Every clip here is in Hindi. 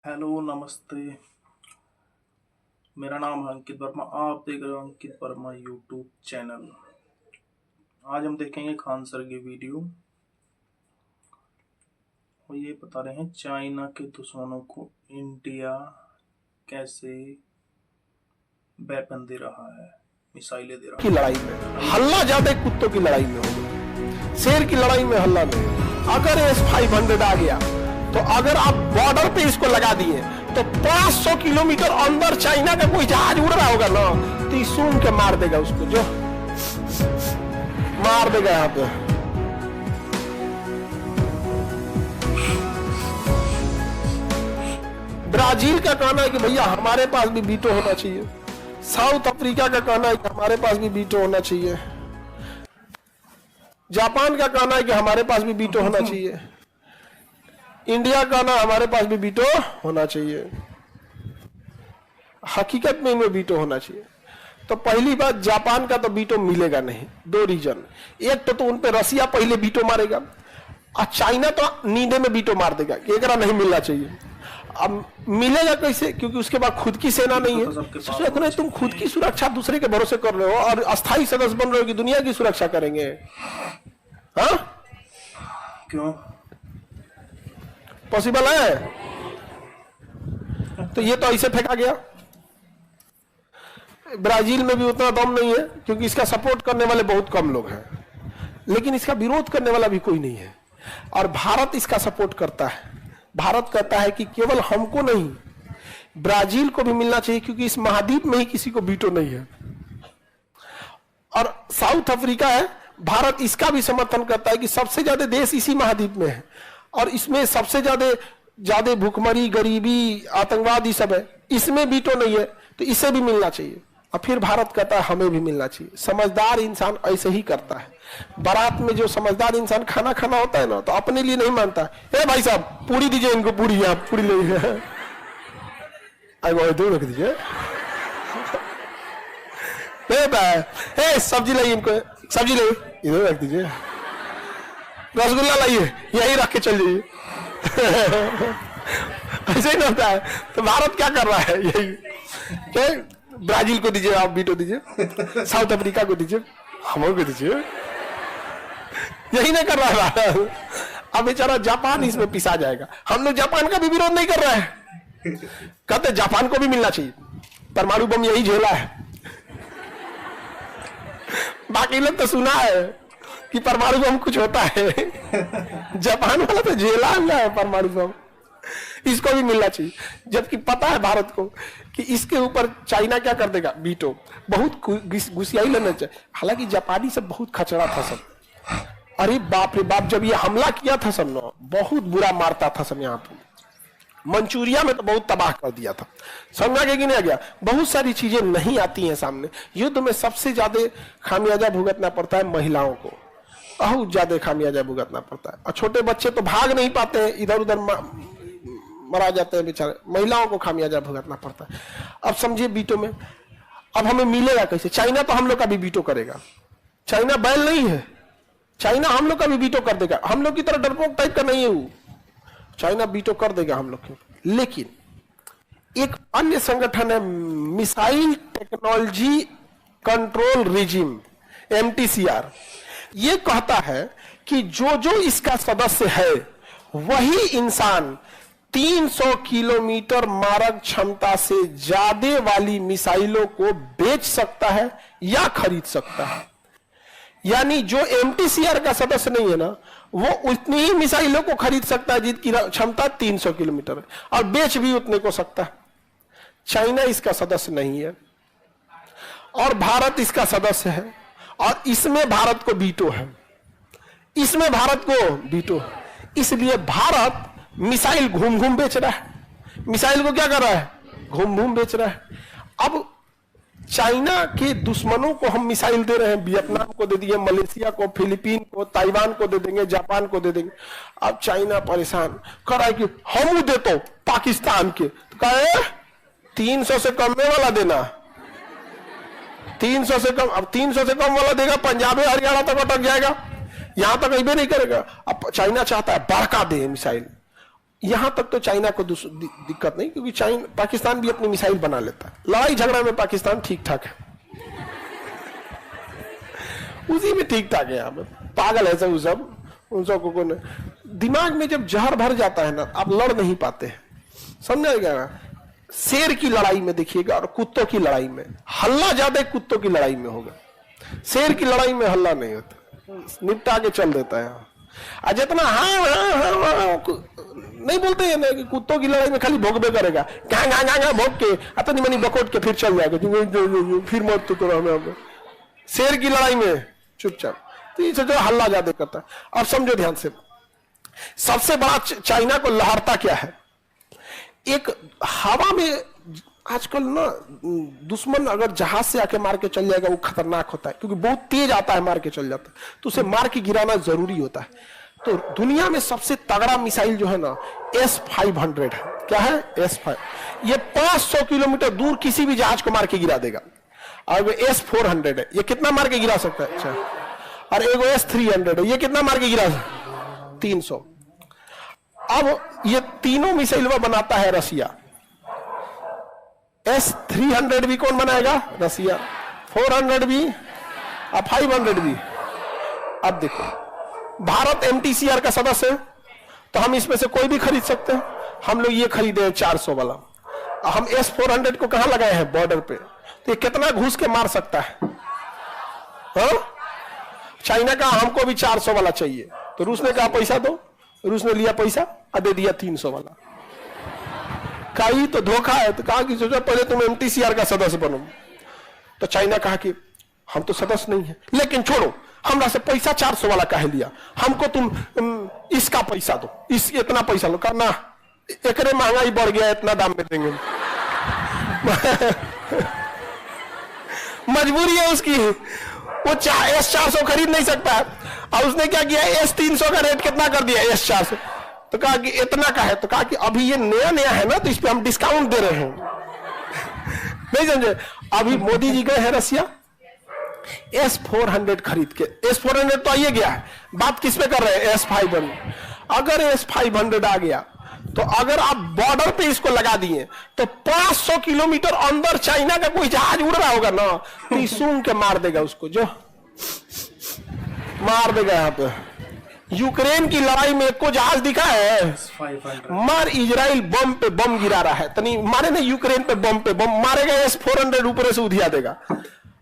हेलो, नमस्ते। मेरा नाम है अंकित वर्मा। आप देख रहे हो अंकित वर्मा यूट्यूब चैनल। आज हम देखेंगे खान सर की वीडियो और ये बता रहे हैं चाइना के दुश्मनों को इंडिया कैसे वेपन दे रहा है, मिसाइलें दे रहा की लड़ाई में हल्ला ज्यादा कुत्तों की लड़ाई में होगा, शेर की लड़ाई में हल्ला नहीं। अगर S-500 आ गया तो अगर आप बॉर्डर पे इसको लगा दिए तो 500 किलोमीटर अंदर चाइना का कोई जहाज उड़ रहा होगा ना तो ये सूंघ के मार देगा उसको, जो मार देगा यहाँ पे। ब्राजील का कहना है कि भैया हमारे पास भी वीटो होना चाहिए। साउथ अफ्रीका का कहना है कि हमारे पास भी वीटो होना चाहिए। जापान का कहना है कि हमारे पास भी वीटो होना चाहिए। इंडिया का कहना हमारे पास भी वीटो होना चाहिए। हकीकत में इनमें वीटो होना चाहिए। तो पहली बात, जापान का तो वीटो मिलेगा नहीं। दो रीजन, एक तो उन पे रसिया पहले वीटो मारेगा और चाइना तो नींदे में वीटो मार देगा कि एकरा नहीं मिलना चाहिए। अब मिलेगा कैसे? क्योंकि उसके बाद खुद की सेना नहीं है। नहीं, तुम खुद की सुरक्षा दूसरे के भरोसे कर रहे हो और अस्थायी सदस्य बन रहे हो कि दुनिया की सुरक्षा करेंगे। हाँ, क्यों पॉसिबल है? तो ये तो ऐसे फेंका गया। ब्राजील में भी उतना दम नहीं है क्योंकि इसका सपोर्ट करने वाले बहुत कम लोग हैं, लेकिन इसका विरोध करने वाला भी कोई नहीं है। और भारत इसका सपोर्ट करता है। भारत कहता है कि केवल हमको नहीं, ब्राजील को भी मिलना चाहिए क्योंकि इस महाद्वीप में ही किसी को वीटो नहीं है। और साउथ अफ्रीका है, भारत इसका भी समर्थन करता है कि सबसे ज्यादा देश इसी महाद्वीप में है और इसमें सबसे ज्यादा भूखमरी, गरीबी, आतंकवाद ये सब है, इसमें वीटो नहीं है तो इसे भी मिलना चाहिए। और फिर भारत कहता है हमें भी मिलना चाहिए। समझदार इंसान ऐसे ही करता है। बारात में जो समझदार इंसान खाना खाना होता है ना तो अपने लिए नहीं मानता है, भाई साहब पूरी दीजिए इनको, पूरी यहाँ पूरी ले दूर रख दीजिए, सब्जी लाइए इनको, सब्जी लाइए इधर रख दीजिए, रसगुल्ला लाइए यही रख के चल जाइए। ऐसे ही होता है। तो भारत क्या कर रहा है? यही ब्राजील को दीजिए, आप वीटो दीजिए, साउथ अफ्रीका को दीजिए, हम को दीजिए, यही नहीं कर रहा है। अब बेचारा जापान इसमें पिसा जाएगा। हम लोग जापान का भी विरोध नहीं कर रहे हैं, कहते जापान को भी मिलना चाहिए, परमाणु बम यही झेला है। बाकी लोग तो सुना है कि परमाणु बम कुछ होता है, जापान वाला तो झेला है परमाणु बम, इसको भी मिलना चाहिए। जबकि पता है भारत को कि इसके ऊपर चाइना क्या कर देगा, वीटो। बहुत घुसियाई लेना चाहिए। हालांकि जापानी सब बहुत खचड़ा था सब। अरे बाप रे बाप, जब ये हमला किया था सब ना, बहुत बुरा मारता था सब। यहाँ पे मंचूरिया में तो बहुत तबाह कर दिया था। समझा कि नहीं आ गया? बहुत सारी चीजें नहीं आती हैं सामने। युद्ध में सबसे ज्यादा खामियाजा भुगतना पड़ता है महिलाओं को, बहुत ज्यादा खामियाजा भुगतना पड़ता है। और छोटे बच्चे तो भाग नहीं पाते हैं, इधर उधर मरा जाते हैं बेचारे। महिलाओं को खामियाजा भुगतना पड़ता है। अब समझिए वीटो में अब हमें मिलेगा कैसे? चाइना तो हम लोग का भी वीटो करेगा। चाइना बैल नहीं है, चाइना हम लोग का भी वीटो कर देगा। हम लोग की तरह डरपोक टाइप का नहीं है वो, चाइना वीटो कर देगा हम लोग के। लेकिन एक अन्य संगठन है, missile technology control regime, MTCR, ये कहता है कि जो इसका सदस्य है वही इंसान 300 किलोमीटर मारक क्षमता से ज्यादा वाली मिसाइलों को बेच सकता है या खरीद सकता है। यानी जो MTCR का सदस्य नहीं है ना, वो उतनी ही मिसाइलों को खरीद सकता है जिसकी क्षमता 300 किलोमीटर है, और बेच भी उतने को सकता है। चाइना इसका सदस्य नहीं है और भारत इसका सदस्य है, और इसमें भारत को वीटो है। इसमें भारत को वीटो है। इसलिए भारत मिसाइल घूम घूम बेच रहा है। मिसाइल को क्या कर रहा है? घूम घूम बेच रहा है। अब चाइना के दुश्मनों को हम मिसाइल दे रहे हैं। वियतनाम को दे दिए, मलेशिया को, फिलीपीन को, ताइवान को दे देंगे, जापान को दे देंगे। अब चाइना परेशान कर रहा है कि हम देते हो पाकिस्तान के, तो कहे 300 से कम में वाला देना, 300 से कम। अब 300 से कम वाला देगा, पंजाब हरियाणा तक अटक जाएगा, यहां तक अभी नहीं करेगा। अब चाइना चाहता है बड़का दे मिसाइल। यहां तक तो चाइना को दिक्कत नहीं, क्योंकि चाइना पाकिस्तान भी अपनी मिसाइल बना लेता है। लड़ाई झगड़ा में पाकिस्तान ठीक ठाक है, उसी में ठीक ठाक है। यहाँ पे पागल है सब उन सब को दिमाग में जब जहर भर जाता है ना, आप लड़ नहीं पाते हैं, समझाएगा ना। शेर की लड़ाई में देखिएगा और कुत्तों की लड़ाई में हल्ला ज्यादा कुत्तों की लड़ाई में होगा, शेर की लड़ाई में हल्ला नहीं होता, निपटा के चल देता है। और जितना हाँ नहीं बोलते हैं ना कि कुत्तों की लड़ाई में खाली भोगबे करेगा, कहाँ भोग के अपनी मनी बकोट के फिर चल जाएगा, फिर मत तो हमें। शेर की लड़ाई में चुपचाप, तो इसे जो हल्ला ज्यादा करता है। अब समझो ध्यान से, सबसे बड़ा चाइना को लहरता क्या है, एक हवा में आजकल ना दुश्मन अगर जहाज से आके मार के चल जाएगा वो खतरनाक होता है, क्योंकि बहुत तेज आता है, मार के चल जाता है, तो उसे मार के गिराना जरूरी होता है। तो दुनिया में सबसे तगड़ा मिसाइल जो है ना S-500 है। क्या है? S-500। ये 500 किलोमीटर दूर किसी भी जहाज को मार के गिरा देगा। और S-400 है, ये कितना मार के गिरा सकता है? अच्छा। और एगो S-300 है, ये कितना मार के गिरा सकता है? 300। अब ये तीनों मिसाइल बनाता है रसिया। S-300 भी कौन बनाएगा? रसिया। 400 भी और 500 भी। अब देखो, भारत MTCR का सदस्य है, तो हम इसमें से कोई भी खरीद सकते हैं। हम लोग ये खरीदे 400 वाला, हम S-400 को कहां लगाए हैं? बॉर्डर पे। तो ये कितना घुस के मार सकता है? हाँ? चाइना का हमको भी 400 वाला चाहिए, तो रूस ने कहा पैसा दो, रूस ने लिया पैसा और दे दिया 300 वाला। कहीं तो धोखा है, तो कहा कि सोचो पहले तुम MTCR का सदस्य बनो। तो चाइना कहा कि हम तो सदस्य नहीं है, लेकिन छोड़ो, हमरा से पैसा 400 वाला काहे लिया, हमको तुम इसका पैसा दो, इस इतना पैसा लो। कहा ना, एकरे महंगाई बढ़ गया, इतना दाम में देंगे। मजबूरी है उसकी, वो S-400 खरीद नहीं सकता है। और उसने क्या किया, S-300 का रेट कितना कर दिया? S-400। तो कहा कि इतना का है, तो कहा कि अभी ये नया नया है ना, तो इस पे हम डिस्काउंट दे रहे हैं। नहीं समझे? अभी मोदी जी गए हैं रसिया, S-400 खरीद के। S-400 तो आइए गया है, बात किस पे कर रहे हैं? S-500। अगर S-500 आ गया, तो अगर आप बॉर्डर पे इसको लगा दिए, तो 500 किलोमीटर अंदर चाइना का कोई जहाज उड़ रहा होगा ना, तो सूंघ के मार देगा उसको, जो मार देगा। यहाँ पे यूक्रेन की लड़ाई में को जहाज दिखा है? मार, इजराइल बम पे बम गिरा रहा है, तनी मारे ना यूक्रेन पे बम मारेगा, S-400 ऊपर से उधिया देगा।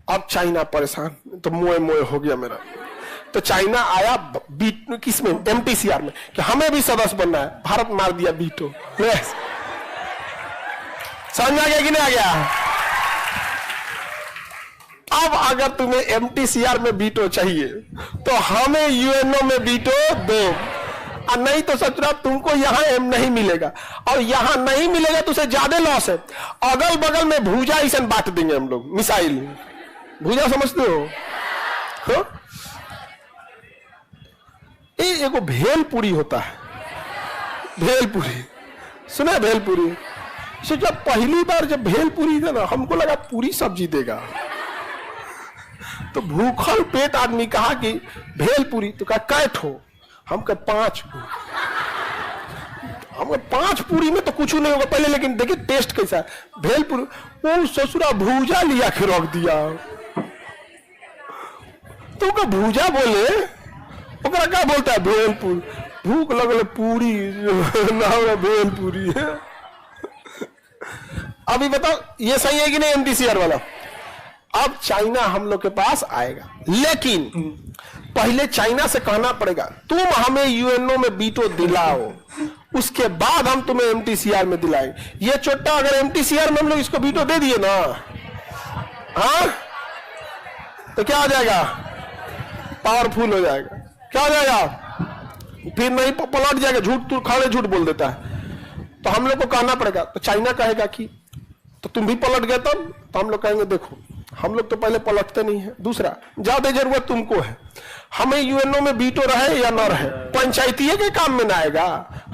अब चाइना परेशान, तो मोए मोए हो गया मेरा। तो चाइना आया किसमें? MTCR में, कि हमें भी सदस्य बनना है। भारत मार दिया बीटो। समझ आ गया कि नहीं आ गया? अब अगर तुम्हें MTCR में बीटो चाहिए, तो हमें UNO में बीटो दो, और नहीं तो सच रहा तुमको यहां M नहीं मिलेगा, और यहां नहीं मिलेगा तो उसे ज्यादा लॉस है। अगल बगल में भूजा इसे बांट देंगे हम लोग, मिसाइल भूजा समझते हो? हाँ? एगो भेलपुरी होता है, भेलपुरी सुना? भेलपुरी से जब पहली बार जब भेलपुरी था ना, हमको लगा पूरी सब्जी देगा, तो भूखल पेट आदमी कहा कि भेलपुरी, तो कहा कैठ हो? हम कहे 5। हम 5 पूरी में तो कुछ नहीं होगा पहले, लेकिन देखिए टेस्ट कैसा है भेलपुरी। वो ससुरा भूजा लिया के रख दिया, तो भूजा बोले, ओकरा क्या बोलता है? भेलपुरी। भूख लगल पूरी ना, भेलपुरी। अभी बताओ ये सही है कि नहीं MTCR वाला? अब चाइना हम लोग के पास आएगा, लेकिन पहले चाइना से कहना पड़ेगा तुम हमें UNO में बीटो दिलाओ, उसके बाद हम तुम्हें MTCR में दिलाएंगे। ये छोटा अगर MTCR में हम लोग इसको बीटो दे दिए ना, हाँ, तो क्या हो जाएगा? पावरफुल हो जाएगा। क्या हो जाएगा? फिर नहीं पलट जाएगा, झूठ तू खाने झूठ बोल देता है। तो हम लोग को कहना पड़ेगा, तो चाइना कहेगा कि तो तुम भी पलट गए तब, तो हम लोग कहेंगे देखो हम लोग तो पहले पलटते नहीं है। दूसरा, ज्यादा जरूरत तुमको है, हमें UNO में बीटो रहे या ना रहे, पंचायतीय के काम में ना आएगा,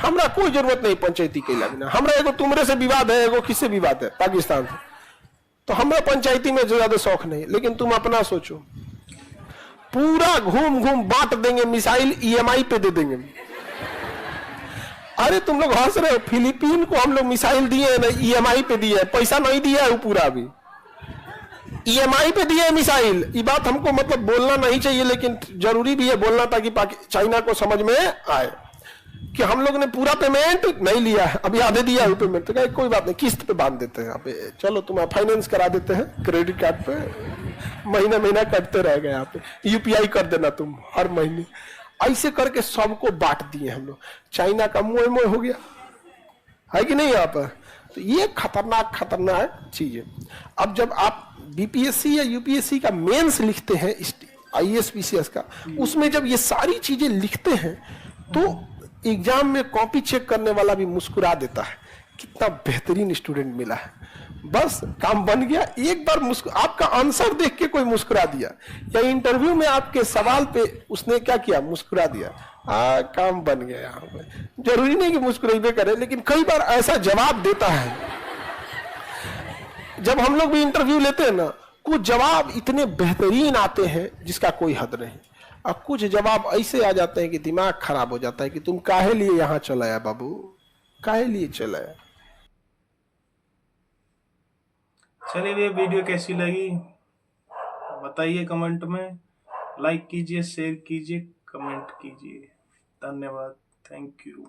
हमरा कोई जरूरत नहीं पंचायती के लगना। हमरा एगो तुमरे से विवाद है, एगो किससे विवाद है? पाकिस्तान से। तो हमरा पंचायती में ज्यादा शौक नहीं, लेकिन तुम अपना सोचो, पूरा घूम घूम बांट देंगे मिसाइल, EMI पे दे देंगे। अरे तुम लोग हंस रहे हो, फिलीपीन को हम लोग मिसाइल दिए हैं ना, ईएमआई पे दिए हैं, पैसा नहीं दिया है वो पूरा अभी, ईएमआई पे दिए मिसाइल। ये बात हमको मतलब बोलना नहीं चाहिए, लेकिन जरूरी भी है बोलना, ताकि चाइना को समझ में आए कि हम लोग ने पूरा पेमेंट नहीं लिया है, अभी आधे दिया है पेमेंट। तो कहे कोई बात नहीं, किस्त पे बांध देते हैं, आप चलो तुम फाइनेंस करा देते हैं, क्रेडिट कार्ड पे महीना महीना कटते रह गए, यहाँ पे यूपीआई कर देना तुम हर महीने। ऐसे करके सबको बांट दिए हम लोग। चाइना का मोए मोए हो गया है कि नहीं यहाँ पर। तो ये खतरनाक खतरनाक चीज है। अब जब आप बीपीएससी या यूपीएससी का मेंस लिखते हैं, आईएएस पीसीएस का, उसमें जब ये सारी चीजें लिखते हैं तो एग्जाम में कॉपी चेक करने वाला भी मुस्कुरा देता है, कितना बेहतरीन स्टूडेंट मिला है, बस काम बन गया। एक बार आपका आंसर देख के कोई मुस्कुरा दिया, या इंटरव्यू में आपके सवाल पे उसने क्या किया, मुस्कुरा दिया, काम बन गया। यहाँ पे जरूरी नहीं कि मुस्कुराइबे करे, लेकिन कई बार ऐसा जवाब देता है। जब हम लोग भी इंटरव्यू लेते हैं ना, कुछ जवाब इतने बेहतरीन आते हैं जिसका कोई हद नहीं, और कुछ जवाब ऐसे आ जाते हैं कि दिमाग खराब हो जाता है कि तुम काहे लिए यहाँ चलाया बाबू, काहे लिए चलाया। चलिए, ये वीडियो कैसी लगी बताइए कमेंट में, लाइक कीजिए, शेयर कीजिए, कमेंट कीजिए। धन्यवाद, थैंक यू।